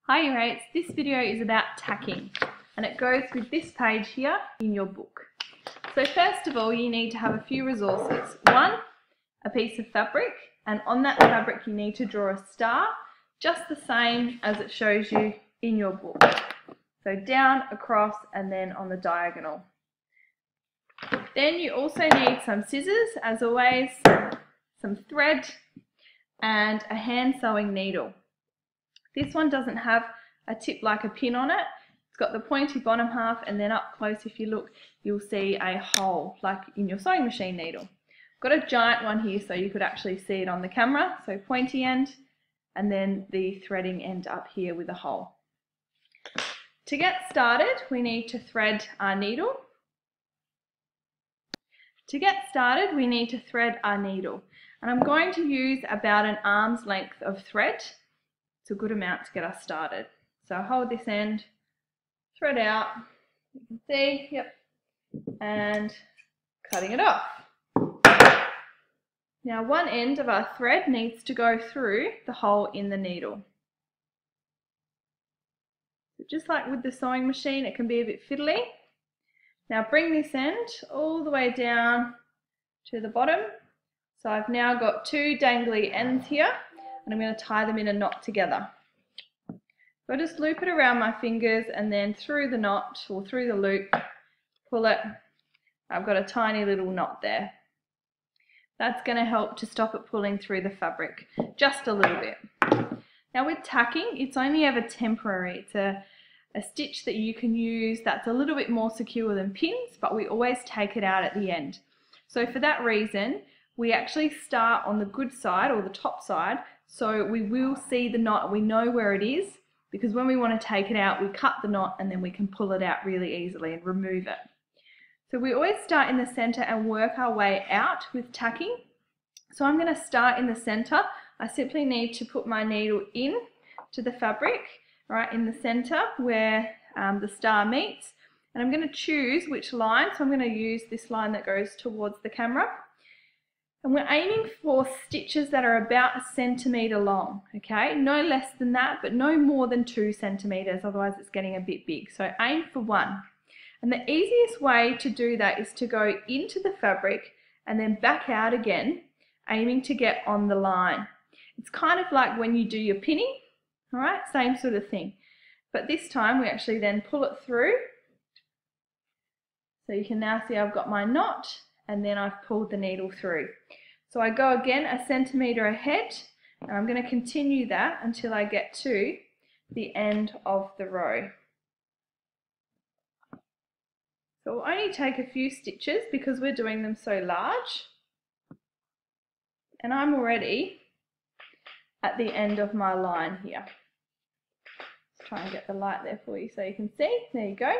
Hi year 8s, this video is about tacking and it goes with this page here in your book. So first of all you need to have a few resources. One, a piece of fabric, and on that fabric you need to draw a star just the same as it shows you in your book. So down, across and then on the diagonal. Then you also need some scissors, as always, some thread and a hand sewing needle. This one doesn't have a tip like a pin on it. It's got the pointy bottom half, and then up close if you look you'll see a hole like in your sewing machine needle. I've got a giant one here so you could actually see it on the camera, so pointy end and then the threading end up here with a hole. To get started we need to thread our needle. And I'm going to use about an arm's length of thread. It's a good amount to get us started. So I'll hold this end, thread out, you can see, yep, and cutting it off. Now one end of our thread needs to go through the hole in the needle. So just like with the sewing machine, it can be a bit fiddly. Now bring this end all the way down to the bottom. So I've now got two dangly ends here, and I'm going to tie them in a knot together. So I just loop it around my fingers and then through the knot or through the loop, pull it. I've got a tiny little knot there. That's going to help to stop it pulling through the fabric just a little bit. Now with tacking, it's only ever temporary. It's a stitch that you can use that's a little bit more secure than pins, but we always take it out at the end. So for that reason, we actually start on the good side or the top side, so we will see the knot, we know where it is, because when we want to take it out we cut the knot and then we can pull it out really easily and remove it. So we always start in the center and work our way out with tacking. So I'm going to start in the center. I simply need to put my needle in to the fabric, right in the center where the star meets, and I'm going to choose which line. So I'm going to use this line that goes towards the camera. And we're aiming for stitches that are about 1 centimetre long, okay? No less than that, but no more than 2 centimetres, otherwise it's getting a bit big. So aim for 1. And the easiest way to do that is to go into the fabric and then back out again, aiming to get on the line. It's kind of like when you do your pinning, all right? Same sort of thing. But this time we actually then pull it through. So you can now see I've got my knot, and then I've pulled the needle through. So I go again 1 centimetre ahead, and I'm going to continue that until I get to the end of the row. So we'll only take a few stitches because we're doing them so large, and I'm already at the end of my line here. Let's try and get the light there for you so you can see. There you go.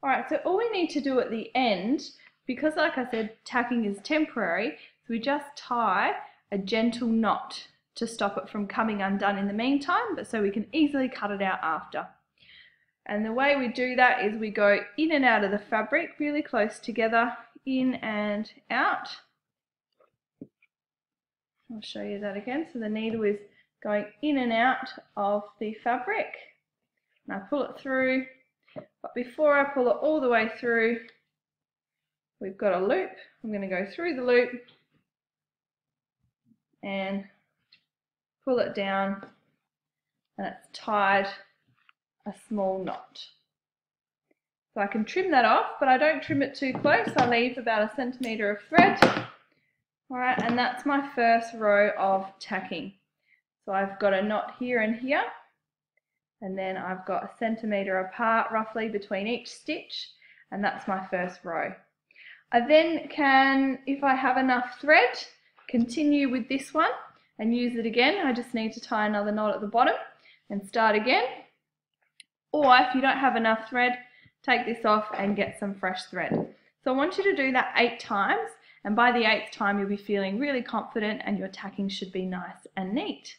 Alright, so all we need to do at the end, because like I said, tacking is temporary, so we just tie a gentle knot to stop it from coming undone in the meantime, but so we can easily cut it out after. And the way we do that is we go in and out of the fabric really close together, in and out. I'll show you that again. So the needle is going in and out of the fabric, and I pull it through, but before I pull it all the way through, we've got a loop. I'm going to go through the loop and pull it down, and it's tied a small knot. So I can trim that off, but I don't trim it too close. I leave about 1 centimetre of thread. Alright, and that's my first row of tacking. So I've got a knot here and here, and then I've got 1 centimetre apart roughly between each stitch, and that's my first row. I then can, if I have enough thread, continue with this one and use it again. I just need to tie another knot at the bottom and start again. Or if you don't have enough thread, take this off and get some fresh thread. So I want you to do that 8 times, and by the 8th time you'll be feeling really confident and your tacking should be nice and neat.